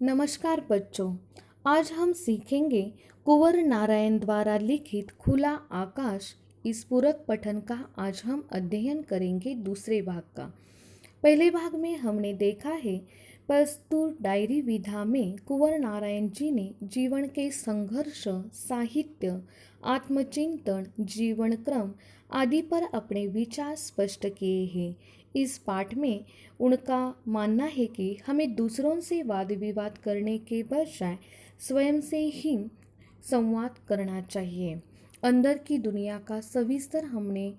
नमस्कार बच्चों। आज हम सीखेंगे कुंवर नारायण द्वारा लिखित खुला आकाश। इस पूरक पठन का आज हम अध्ययन करेंगे दूसरे भाग का। पहले भाग में हमने देखा है प्रस्तुत डायरी विधा में कुंवर नारायण जी ने जीवन के संघर्ष, साहित्य, आत्मचिंतन, जीवन क्रम आदि पर अपने विचार स्पष्ट किए हैं। इस पाठ में उनका मानना है कि हमें दूसरों से वाद विवाद करने के बजाय स्वयं से ही संवाद करना चाहिए। अंदर की दुनिया का सविस्तर हमने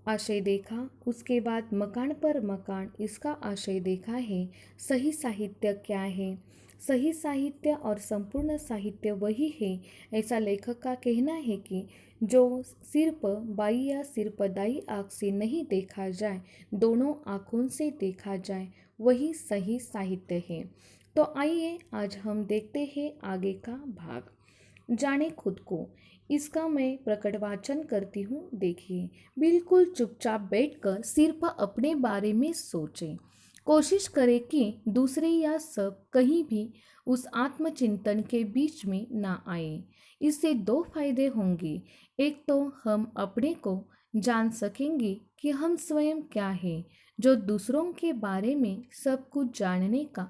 आशय देखा। उसके बाद मकान पर मकान इसका आशय देखा है। सही साहित्य क्या है? सही साहित्य और संपूर्ण साहित्य वही है, ऐसा लेखक का कहना है कि जो सिर्फ बाई या सिर्फ दाई आँख से नहीं देखा जाए, दोनों आँखों से देखा जाए, वही सही साहित्य है। तो आइए आज हम देखते हैं आगे का भाग। जाने खुद को। इसका मैं प्रकट वाचन करती हूँ। देखिए, बिल्कुल चुपचाप बैठकर सिर्फ अपने बारे में सोचें। कोशिश करें कि दूसरे या सब कहीं भी उस आत्मचिंतन के बीच में ना आए। इससे दो फायदे होंगे। एक तो हम अपने को जान सकेंगे कि हम स्वयं क्या हैं, जो दूसरों के बारे में सब कुछ जानने का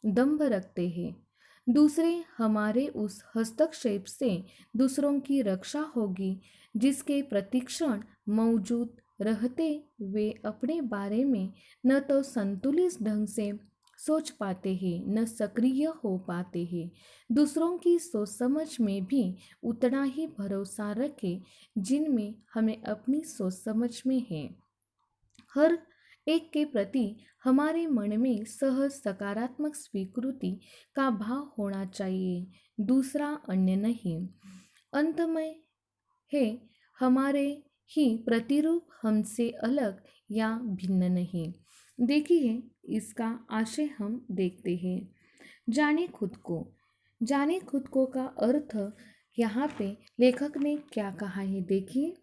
दंभ रखते हैं। दूसरे, हमारे उस हस्तक्षेप से दूसरों की रक्षा होगी जिसके प्रतिक्षण मौजूद रहते वे अपने बारे में न तो संतुलित ढंग से सोच पाते हैं, न सक्रिय हो पाते हैं। दूसरों की सोच समझ में भी उतना ही भरोसा रखें जिनमें हमें अपनी सोच समझ में है। हर एक के प्रति हमारे मन में सहज सकारात्मक स्वीकृति का भाव होना चाहिए, दूसरा अन्य नहीं। अंत में है हमारे ही प्रतिरूप हमसे अलग या भिन्न नहीं। देखिए, इसका आशय हम देखते हैं। जाने खुद को। जाने खुद को का अर्थ यहाँ पे लेखक ने क्या कहा है, देखिए।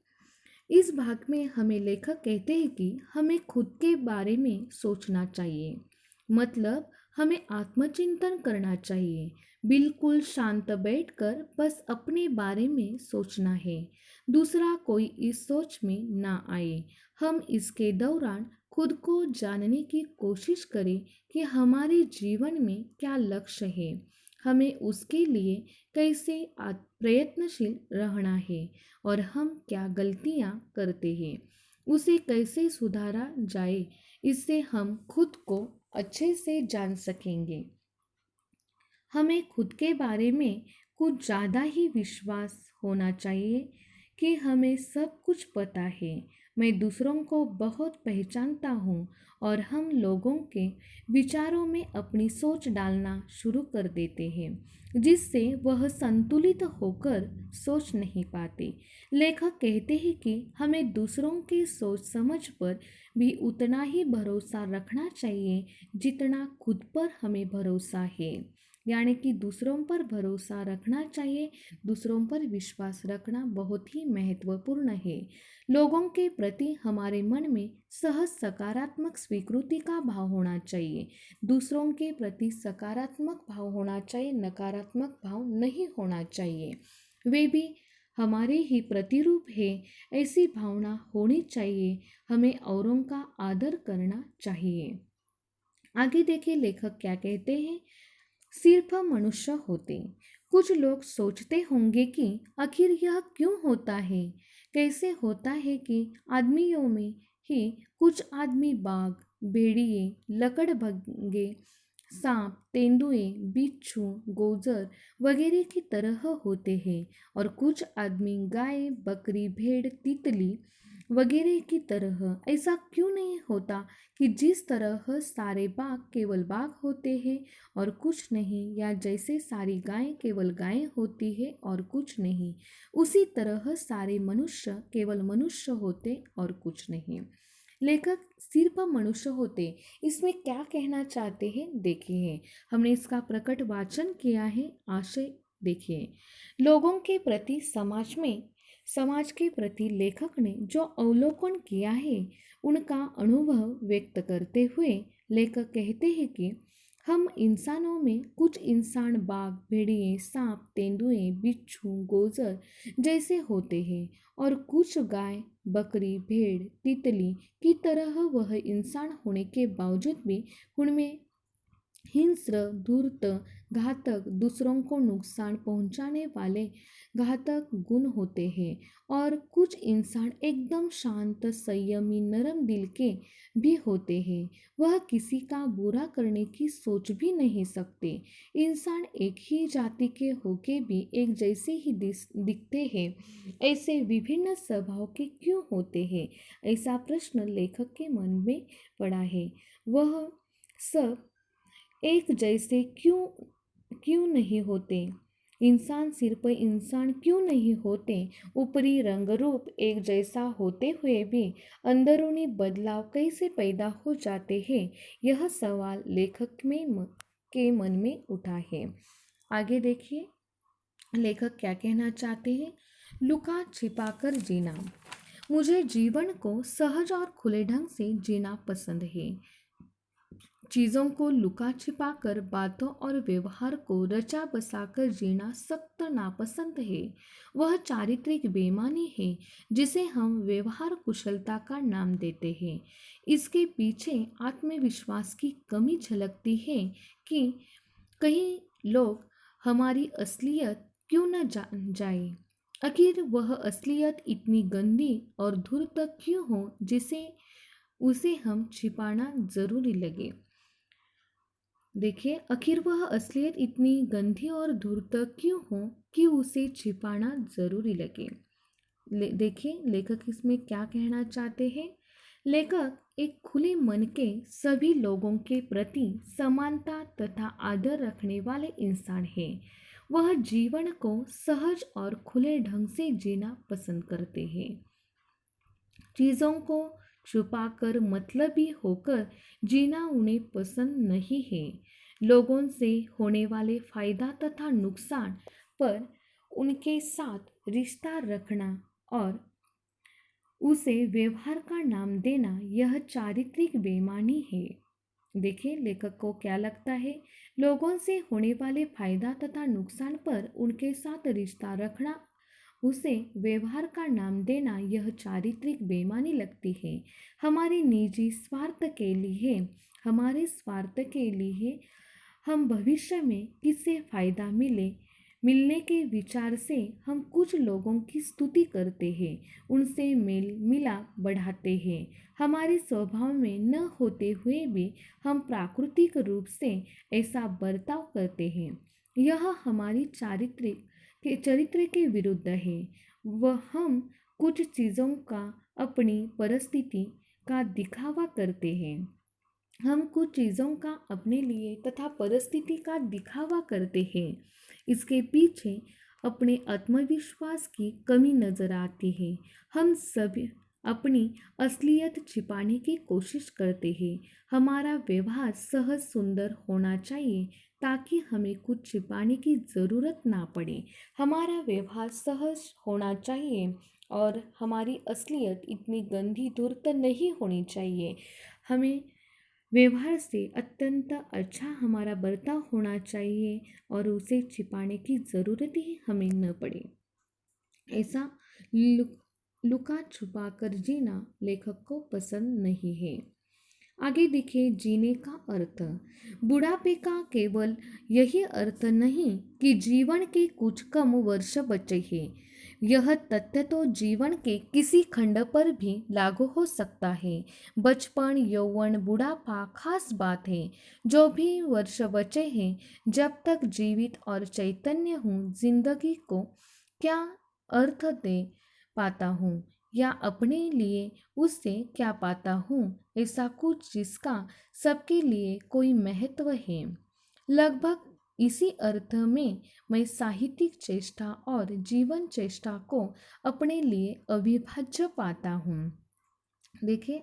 इस भाग में हमें लेखक कहते हैं कि हमें खुद के बारे में सोचना चाहिए, मतलब हमें आत्मचिंतन करना चाहिए। बिल्कुल शांत बैठकर बस अपने बारे में सोचना है, दूसरा कोई इस सोच में ना आए। हम इसके दौरान खुद को जानने की कोशिश करें कि हमारे जीवन में क्या लक्ष्य है, हमें उसके लिए कैसे प्रयत्नशील रहना है और हम क्या गलतियां करते हैं, उसे कैसे सुधारा जाए। इससे हम खुद को अच्छे से जान सकेंगे। हमें खुद के बारे में कुछ ज़्यादा ही विश्वास होना चाहिए कि हमें सब कुछ पता है। मैं दूसरों को बहुत पहचानता हूँ और हम लोगों के विचारों में अपनी सोच डालना शुरू कर देते हैं, जिससे वह संतुलित होकर सोच नहीं पाते। लेखक कहते हैं कि हमें दूसरों के सोच समझ पर भी उतना ही भरोसा रखना चाहिए जितना खुद पर हमें भरोसा है। यानी कि दूसरों पर भरोसा रखना चाहिए, दूसरों पर विश्वास रखना बहुत ही महत्वपूर्ण है। लोगों के प्रति हमारे मन में सहज सकारात्मक स्वीकृति का भाव होना चाहिए। दूसरों के प्रति सकारात्मक भाव होना चाहिए, नकारात्मक भाव नहीं होना चाहिए। वे भी हमारे ही प्रतिरूप है, ऐसी भावना होनी चाहिए। हमें औरों का आदर करना चाहिए। आगे देखिए लेखक क्या कहते हैं। सिर्फ मनुष्य होते। कुछ लोग सोचते होंगे कि आखिर यह क्यों होता है, कैसे होता है कि आदमियों में ही कुछ आदमी बाघ, भेड़िए, लकड़बग्घे, सांप, तेंदुए, बिच्छू, गोजर वगैरह की तरह होते हैं और कुछ आदमी गाय, बकरी, भेड़, तितली वगैरह की तरह। ऐसा क्यों नहीं होता कि जिस तरह सारे बाघ केवल बाघ होते हैं और कुछ नहीं, या जैसे सारी गायें केवल गायें होती है और कुछ नहीं, उसी तरह सारे मनुष्य केवल मनुष्य होते और कुछ नहीं। लेखक सिर्फ मनुष्य होते, इसमें क्या कहना चाहते हैं देखिए। हमने इसका प्रकट वाचन किया है। आशय देखिए, लोगों के प्रति समाज के प्रति लेखक ने जो अवलोकन किया है उनका अनुभव व्यक्त करते हुए लेखक कहते हैं कि हम इंसानों में कुछ इंसान बाघ, भेड़िए, सांप, तेंदुए, बिच्छू, गोजर जैसे होते हैं और कुछ गाय, बकरी, भेड़, तितली की तरह वह इंसान होने के बावजूद भी उनमें हिंस्र, धूर्त, घातक, दूसरों को नुकसान पहुंचाने वाले घातक गुण होते हैं और कुछ इंसान एकदम शांत, संयमी, नरम दिल के भी होते हैं। वह किसी का बुरा करने की सोच भी नहीं सकते। इंसान एक ही जाति के होके भी एक जैसे ही दिखते हैं। ऐसे विभिन्न स्वभाव के क्यों होते हैं? ऐसा प्रश्न लेखक के मन में पड़ा है। वह सब एक जैसे क्यों क्यों नहीं होते? इंसान सिर्फ इंसान क्यों नहीं होते? ऊपरी रंग रूप एक जैसा होते हुए भी अंदरूनी बदलाव कैसे पैदा हो जाते हैं? यह सवाल लेखक के मन में उठा है। आगे देखिए लेखक क्या कहना चाहते हैं। लुका छिपाकर जीना। मुझे जीवन को सहज और खुले ढंग से जीना पसंद है। चीज़ों को लुका छिपा कर, बातों और व्यवहार को रचा बसाकर जीना सख्त नापसंद है। वह चारित्रिक बेईमानी है जिसे हम व्यवहार कुशलता का नाम देते हैं। इसके पीछे आत्मविश्वास की कमी झलकती है कि कहीं लोग हमारी असलियत क्यों न जाए। आखिर वह असलियत इतनी गंदी और धूर्त क्यों हो जिसे उसे हम छिपाना जरूरी लगे। देखिए आखिर वह असलियत इतनी गंदी और धूर्त क्यों हो कि उसे छिपाना जरूरी लगे। देखिए लेखक इसमें क्या कहना चाहते हैं। लेखक एक खुले मन के सभी लोगों के प्रति समानता तथा आदर रखने वाले इंसान है। वह जीवन को सहज और खुले ढंग से जीना पसंद करते हैं। चीज़ों को छुपाकर मतलबी होकर जीना उन्हें पसंद नहीं है। लोगों से होने वाले फायदा तथा नुकसान पर उनके साथ रिश्ता रखना और उसे व्यवहार का नाम देना यह चारित्रिक बेईमानी है। देखिए लेखक को क्या लगता है। लोगों से होने वाले फायदा तथा नुकसान पर उनके साथ रिश्ता रखना उसे व्यवहार का नाम देना यह चारित्रिक बेईमानी लगती है। हमारे निजी स्वार्थ के लिए हम भविष्य में किससे फायदा मिलने के विचार से हम कुछ लोगों की स्तुति करते हैं, उनसे मेल मिलाप बढ़ाते हैं। हमारे स्वभाव में न होते हुए भी हम प्राकृतिक रूप से ऐसा बर्ताव करते हैं। यह हमारी चरित्र के विरुद्ध है। वह हम कुछ चीज़ों का अपनी परिस्थिति का दिखावा करते हैं। हम कुछ चीज़ों का अपने लिए तथा परिस्थिति का दिखावा करते हैं। इसके पीछे अपने आत्मविश्वास की कमी नजर आती है। हम सभी अपनी असलियत छिपाने की कोशिश करते हैं। हमारा व्यवहार सहज सुंदर होना चाहिए ताकि हमें कुछ छिपाने की ज़रूरत ना पड़े। हमारा व्यवहार सहज होना चाहिए और हमारी असलियत इतनी गंदी धूर्त नहीं होनी चाहिए। हमें व्यवहार से अत्यंत अच्छा हमारा बर्ताव होना चाहिए और उसे छिपाने की ज़रूरत ही हमें न पड़े। ऐसा लुका छुपा कर जीना लेखक को पसंद नहीं है। आगे देखिए जीने का अर्थ। बुढ़ापे का केवल यही अर्थ नहीं कि जीवन के कुछ कम वर्ष बचे हैं। यह तथ्य तो जीवन के किसी खंड पर भी लागू हो सकता है। बचपन, यौवन, बुढ़ापा खास बात है। जो भी वर्ष बचे हैं, जब तक जीवित और चैतन्य हूँ, जिंदगी को क्या अर्थ दे पाता हूँ या अपने लिए उससे क्या पाता हूँ, ऐसा कुछ जिसका सबके लिए कोई महत्व है। लगभग इसी अर्थ में मैं साहित्यिक चेष्टा और जीवन चेष्टा को अपने लिए अविभाज्य पाता हूँ। देखिए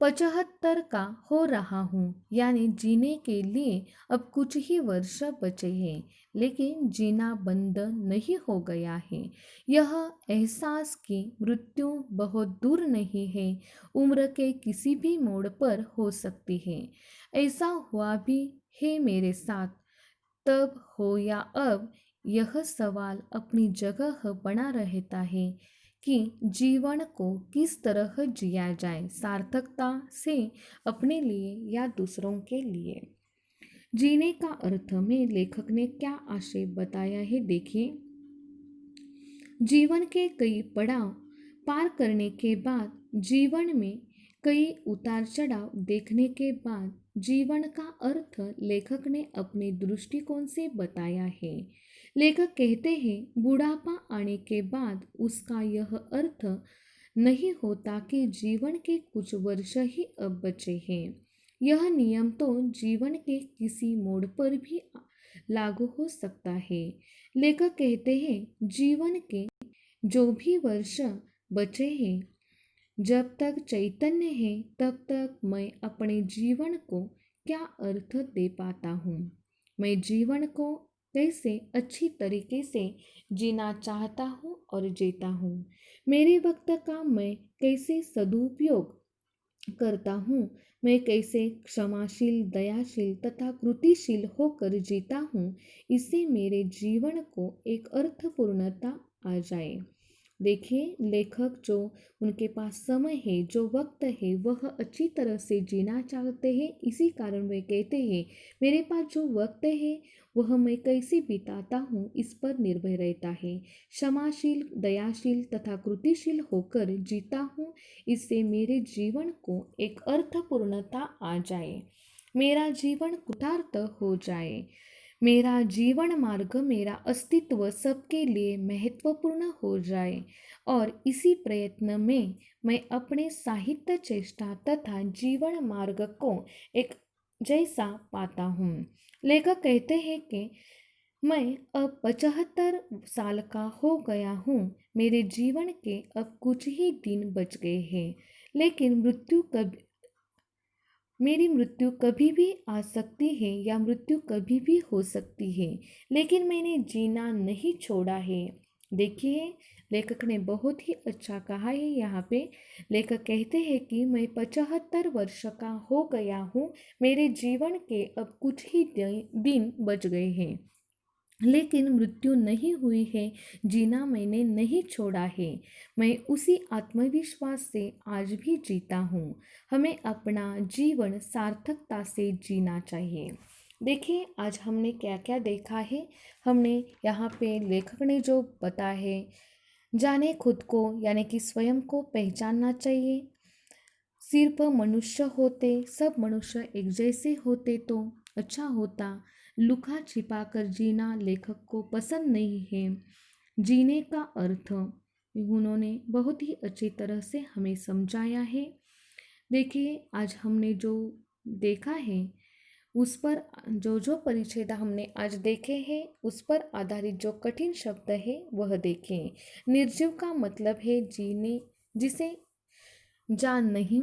75 का हो रहा हूँ, यानी जीने के लिए अब कुछ ही वर्ष बचे हैं, लेकिन जीना बंद नहीं हो गया है। यह एहसास कि मृत्यु बहुत दूर नहीं है, उम्र के किसी भी मोड़ पर हो सकती है। ऐसा हुआ भी है मेरे साथ, तब हो या अब, यह सवाल अपनी जगह बना रहता है कि जीवन को किस तरह जिया जाए, सार्थकता से, अपने लिए या दूसरों के लिए। जीने का अर्थ में लेखक ने क्या आशय बताया है, देखिए। जीवन के कई पड़ाव पार करने के बाद, जीवन में कई उतार चढ़ाव देखने के बाद, जीवन का अर्थ लेखक ने अपने दृष्टिकोण से बताया है। लेखक कहते हैं, बुढ़ापा आने के बाद उसका यह अर्थ नहीं होता कि जीवन के कुछ वर्ष ही अब बचे हैं। यह नियम तो जीवन के किसी मोड़ पर भी लागू हो सकता है। लेखक कहते हैं, जीवन के जो भी वर्ष बचे हैं, जब तक चैतन्य है तब तक मैं अपने जीवन को क्या अर्थ दे पाता हूँ, मैं जीवन को कैसे अच्छी तरीके से जीना चाहता हूँ और जीता हूँ, मेरे वक्त का मैं कैसे सदुपयोग करता हूँ, मैं कैसे क्षमाशील, दयाशील तथा कृतिशील होकर जीता हूँ, इससे मेरे जीवन को एक अर्थपूर्णता आ जाए। देखिए, लेखक जो उनके पास समय है, जो वक्त है, वह अच्छी तरह से जीना चाहते हैं। इसी कारण वे कहते हैं, मेरे पास जो वक्त है वह मैं कैसे बिताता हूँ, इस पर निर्भर रहता है। क्षमाशील, दयाशील तथा कृतिशील होकर जीता हूँ, इससे मेरे जीवन को एक अर्थपूर्णता आ जाए, मेरा जीवन कृतार्थ हो जाए, मेरा जीवन मार्ग, मेरा अस्तित्व सबके लिए महत्वपूर्ण हो जाए। और इसी प्रयत्न में मैं अपने साहित्य चेष्टा तथा जीवन मार्ग को एक जैसा पाता हूँ। लेखक कहते हैं कि मैं अब 75 साल का हो गया हूँ, मेरे जीवन के अब कुछ ही दिन बच गए हैं, लेकिन मेरी मृत्यु कभी भी आ सकती है या मृत्यु कभी भी हो सकती है, लेकिन मैंने जीना नहीं छोड़ा है। देखिए, लेखक ने बहुत ही अच्छा कहा है यहाँ पे। लेखक कहते हैं कि मैं 75 वर्ष का हो गया हूँ, मेरे जीवन के अब कुछ ही दिन बच गए हैं, लेकिन मृत्यु नहीं हुई है, जीना मैंने नहीं छोड़ा है, मैं उसी आत्मविश्वास से आज भी जीता हूँ। हमें अपना जीवन सार्थकता से जीना चाहिए। देखिए, आज हमने क्या क्या देखा है। हमने यहाँ पे लेखक ने जो बताया है, जाने खुद को, यानी कि स्वयं को पहचानना चाहिए। सिर्फ मनुष्य होते, सब मनुष्य एक जैसे होते तो अच्छा होता। लुका छिपा कर जीना लेखक को पसंद नहीं है। जीने का अर्थ उन्होंने बहुत ही अच्छी तरह से हमें समझाया है। देखिए, आज हमने जो देखा है उस पर जो जो परिच्छेद हमने आज देखे हैं, उस पर आधारित जो कठिन शब्द है वह देखें। निर्जीव का मतलब है जीने जिसे जान नहीं,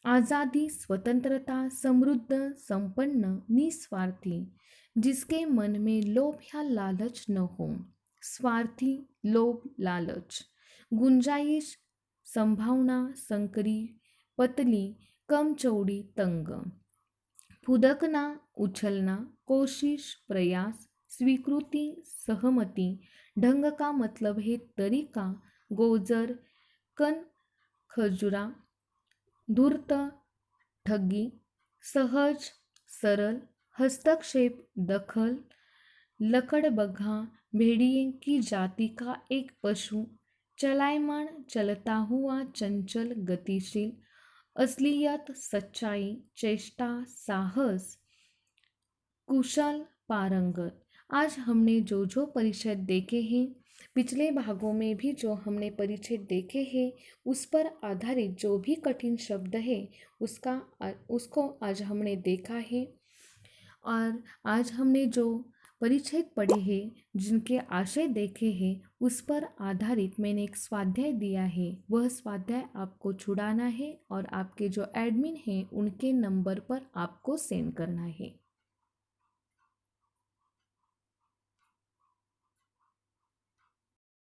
आज़ादी, स्वतंत्रता, समृद्ध, संपन्न, निस्वार्थी, जिसके मन में लोभ या लालच न हो। स्वार्थी, लोभ, लालच, गुंजाइश, संभावना, संकरी, पतली, कम चौड़ी, तंग, फुदकना, उछलना, कोशिश, प्रयास, स्वीकृति, सहमति। ढंग का मतलब है तरीका, गोजर, कन, खजुरा, धूर्त, ठगी, सहज, सरल, हस्तक्षेप, दखल, लकड़बग्घा, भेड़िए की जाति का एक पशु, चलायमान, चलता हुआ, चंचल, गतिशील, असलियत, सच्चाई, चेष्टा, साहस, कुशल, पारंगत। आज हमने जो जो परिच्छेद देखे हैं, पिछले भागों में भी जो हमने परिच्छेद देखे हैं, उस पर आधारित जो भी कठिन शब्द है उसको आज हमने देखा है। और आज हमने जो परिच्छेद पढ़े हैं, जिनके आशय देखे हैं, उस पर आधारित मैंने एक स्वाध्याय दिया है। वह स्वाध्याय आपको छुड़ाना है और आपके जो एडमिन हैं उनके नंबर पर आपको सेंड करना है।